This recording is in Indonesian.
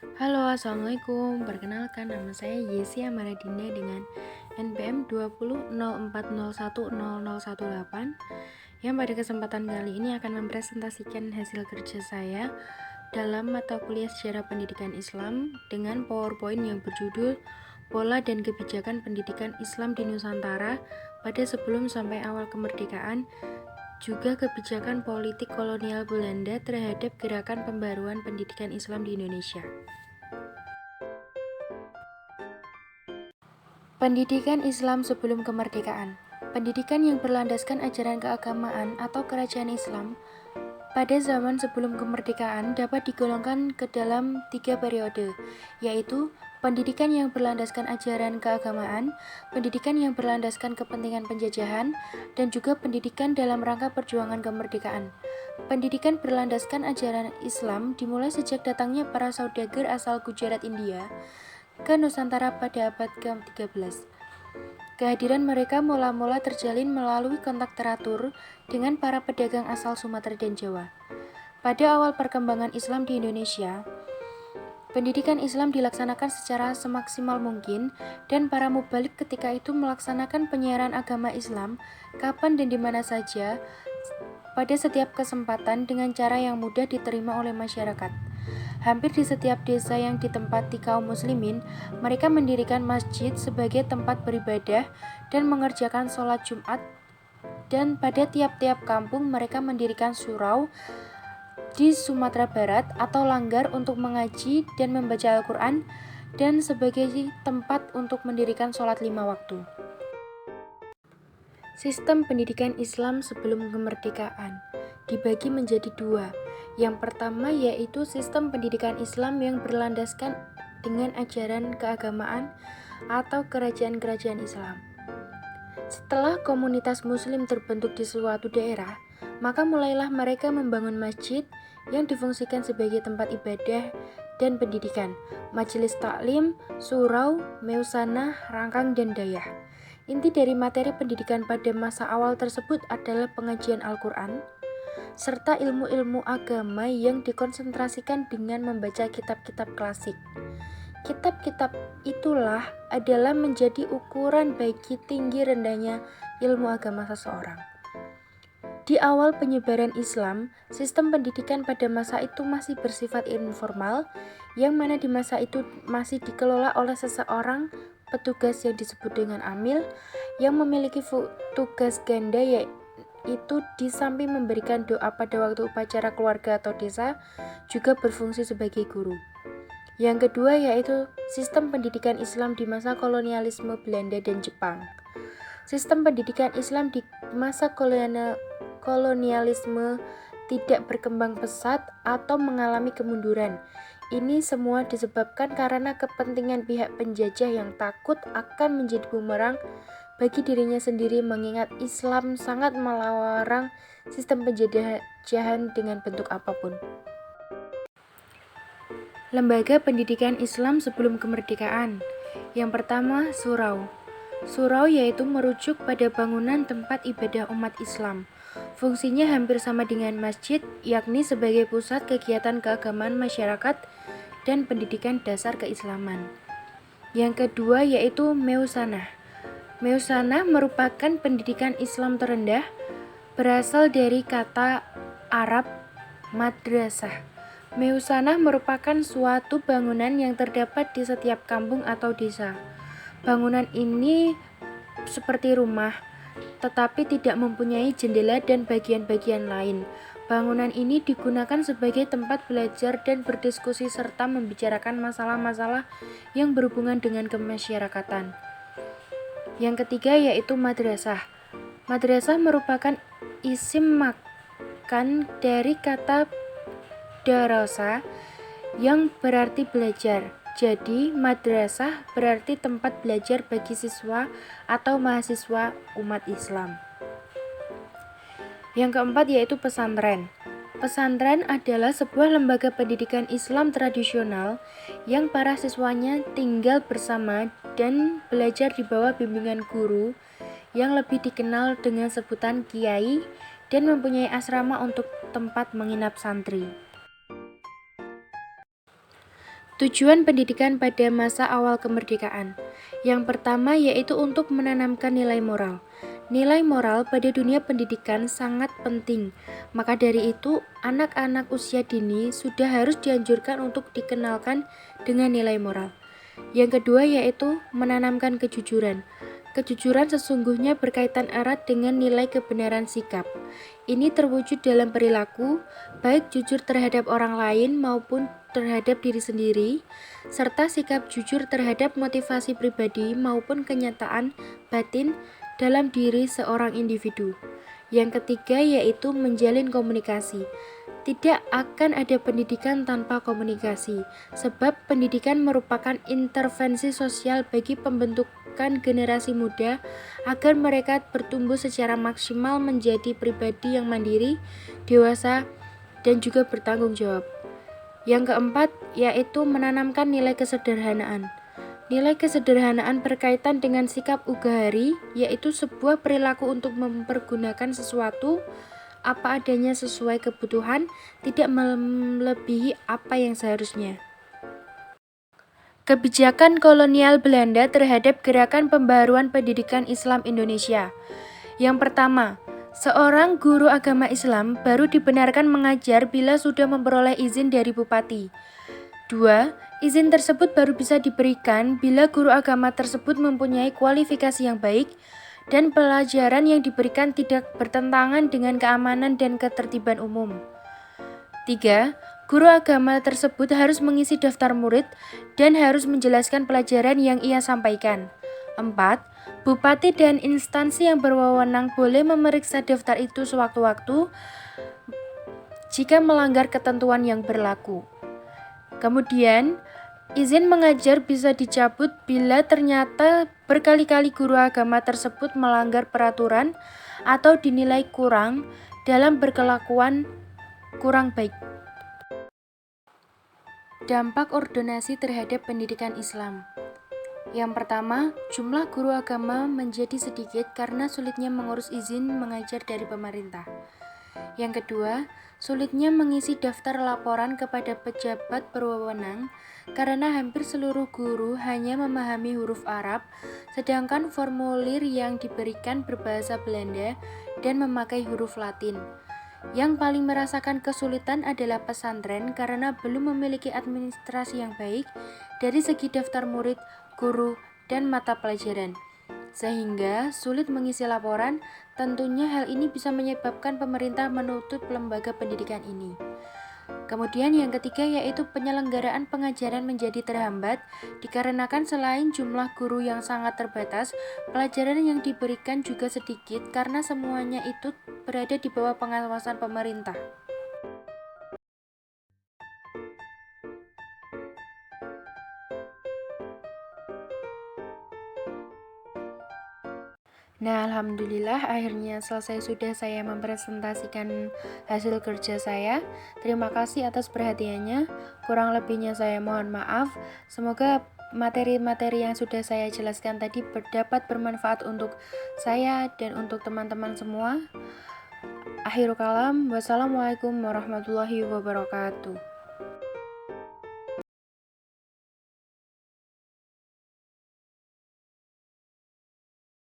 Halo, Assalamualaikum. Perkenalkan, nama saya Yesi Amaradina dengan NPM 2004010018 yang pada kesempatan kali ini akan mempresentasikan hasil kerja saya dalam mata kuliah Sejarah Pendidikan Islam dengan PowerPoint yang berjudul Pola dan Kebijakan Pendidikan Islam di Nusantara pada sebelum sampai awal kemerdekaan, juga kebijakan politik kolonial Belanda terhadap gerakan pembaruan pendidikan Islam di Indonesia. Pendidikan Islam sebelum kemerdekaan. Pendidikan yang berlandaskan ajaran keagamaan atau kerajaan Islam pada zaman sebelum kemerdekaan dapat digolongkan ke dalam 3 periode, yaitu pendidikan yang berlandaskan ajaran keagamaan, pendidikan yang berlandaskan kepentingan penjajahan, dan juga pendidikan dalam rangka perjuangan kemerdekaan. Pendidikan berlandaskan ajaran Islam dimulai sejak datangnya para saudagar asal Gujarat, India ke Nusantara pada abad ke-13. Kehadiran mereka mula-mula terjalin melalui kontak teratur dengan para pedagang asal Sumatera dan Jawa. Pada awal perkembangan Islam di Indonesia, pendidikan Islam dilaksanakan secara semaksimal mungkin dan para mubalik ketika itu melaksanakan penyiaran agama Islam kapan dan di mana saja pada setiap kesempatan dengan cara yang mudah diterima oleh masyarakat. Hampir di setiap desa yang ditempati kaum muslimin, mereka mendirikan masjid sebagai tempat beribadah dan mengerjakan sholat Jumat, dan pada tiap-tiap kampung mereka mendirikan surau di Sumatera Barat atau langgar untuk mengaji dan membaca Al-Quran dan sebagai tempat untuk mendirikan sholat 5 waktu. Sistem pendidikan Islam sebelum kemerdekaan dibagi menjadi 2. Yang pertama yaitu sistem pendidikan Islam yang berlandaskan dengan ajaran keagamaan atau kerajaan-kerajaan Islam. Setelah komunitas muslim terbentuk di suatu daerah, maka mulailah mereka membangun masjid yang difungsikan sebagai tempat ibadah dan pendidikan, majelis taklim, surau, meusana, rangkang, dan dayah. Inti dari materi pendidikan pada masa awal tersebut adalah pengajian Al-Quran, serta ilmu-ilmu agama yang dikonsentrasikan dengan membaca kitab-kitab klasik. Kitab-kitab itulah adalah menjadi ukuran bagi tinggi rendahnya ilmu agama seseorang. Di awal penyebaran Islam, sistem pendidikan pada masa itu masih bersifat informal, yang mana di masa itu masih dikelola oleh seseorang petugas yang disebut dengan amil, yang memiliki tugas ganda yaitu di samping memberikan doa pada waktu upacara keluarga atau desa, juga berfungsi sebagai guru. Yang kedua yaitu sistem pendidikan Islam di masa kolonialisme Belanda dan Jepang. Sistem pendidikan Islam di masa kolonialisme tidak berkembang pesat atau mengalami kemunduran. Ini semua disebabkan karena kepentingan pihak penjajah yang takut akan menjadi bumerang bagi dirinya sendiri, mengingat Islam sangat melarang sistem penjajahan dengan bentuk apapun. Lembaga pendidikan Islam sebelum kemerdekaan. Yang pertama, surau. Surau yaitu merujuk pada bangunan tempat ibadah umat Islam. Fungsinya hampir sama dengan masjid, yakni sebagai pusat kegiatan keagamaan masyarakat dan pendidikan dasar keislaman. Yang kedua yaitu meusana. Meusana merupakan pendidikan Islam terendah, berasal dari kata Arab madrasah. Meusana merupakan suatu bangunan yang terdapat di setiap kampung atau desa. Bangunan ini seperti rumah, tetapi tidak mempunyai jendela dan bagian-bagian lain. Bangunan ini digunakan sebagai tempat belajar dan berdiskusi serta membicarakan masalah-masalah yang berhubungan dengan kemasyarakatan. Yang ketiga yaitu madrasah. Madrasah merupakan isim makan dari kata darasa yang berarti belajar. Jadi, madrasah berarti tempat belajar bagi siswa atau mahasiswa umat Islam. Yang keempat yaitu pesantren. Pesantren adalah sebuah lembaga pendidikan Islam tradisional yang para siswanya tinggal bersama dan belajar di bawah bimbingan guru yang lebih dikenal dengan sebutan kiai dan mempunyai asrama untuk tempat menginap santri. Tujuan pendidikan pada masa awal kemerdekaan. Yang pertama yaitu untuk menanamkan nilai moral. Nilai moral pada dunia pendidikan sangat penting. Maka dari itu, anak-anak usia dini sudah harus dianjurkan untuk dikenalkan dengan nilai moral. Yang kedua yaitu menanamkan kejujuran. Kejujuran sesungguhnya berkaitan erat dengan nilai kebenaran sikap. Ini terwujud dalam perilaku, baik jujur terhadap orang lain maupun terhadap diri sendiri, serta sikap jujur terhadap motivasi pribadi maupun kenyataan batin dalam diri seorang individu. Yang ketiga yaitu menjalin komunikasi. Tidak akan ada pendidikan tanpa komunikasi, sebab pendidikan merupakan intervensi sosial bagi pembentukan generasi muda agar mereka bertumbuh secara maksimal menjadi pribadi yang mandiri, dewasa, dan juga bertanggung jawab. Yang keempat yaitu menanamkan nilai kesederhanaan. Nilai kesederhanaan berkaitan dengan sikap ugahari, yaitu sebuah perilaku untuk mempergunakan sesuatu apa adanya sesuai kebutuhan, tidak melebihi apa yang seharusnya. Kebijakan kolonial Belanda terhadap gerakan pembaruan pendidikan Islam Indonesia. Yang pertama, seorang guru agama Islam baru dibenarkan mengajar bila sudah memperoleh izin dari bupati. 2. Izin tersebut baru bisa diberikan bila guru agama tersebut mempunyai kualifikasi yang baik dan pelajaran yang diberikan tidak bertentangan dengan keamanan dan ketertiban umum. 3. Guru agama tersebut harus mengisi daftar murid dan harus menjelaskan pelajaran yang ia sampaikan. 4. Bupati dan instansi yang berwenang boleh memeriksa daftar itu sewaktu-waktu jika melanggar ketentuan yang berlaku. Kemudian, izin mengajar bisa dicabut bila ternyata berkali-kali guru agama tersebut melanggar peraturan atau dinilai kurang dalam berkelakuan kurang baik. Dampak ordonasi terhadap pendidikan Islam. Yang pertama, jumlah guru agama menjadi sedikit karena sulitnya mengurus izin mengajar dari pemerintah. Yang kedua, sulitnya mengisi daftar laporan kepada pejabat berwenang karena hampir seluruh guru hanya memahami huruf Arab, sedangkan formulir yang diberikan berbahasa Belanda dan memakai huruf Latin. Yang paling merasakan kesulitan adalah pesantren karena belum memiliki administrasi yang baik dari segi daftar murid, guru, dan mata pelajaran, sehingga sulit mengisi laporan. Tentunya hal ini bisa menyebabkan pemerintah menutup lembaga pendidikan ini. Kemudian yang ketiga yaitu penyelenggaraan pengajaran menjadi terhambat dikarenakan selain jumlah guru yang sangat terbatas, pelajaran yang diberikan juga sedikit karena semuanya itu berada di bawah pengawasan pemerintah. Nah, alhamdulillah akhirnya selesai sudah saya mempresentasikan hasil kerja saya. Terima kasih atas perhatiannya. Kurang lebihnya saya mohon maaf. Semoga materi-materi yang sudah saya jelaskan tadi dapat bermanfaat untuk saya dan untuk teman-teman semua. Akhirul kalam, wassalamualaikum warahmatullahi wabarakatuh.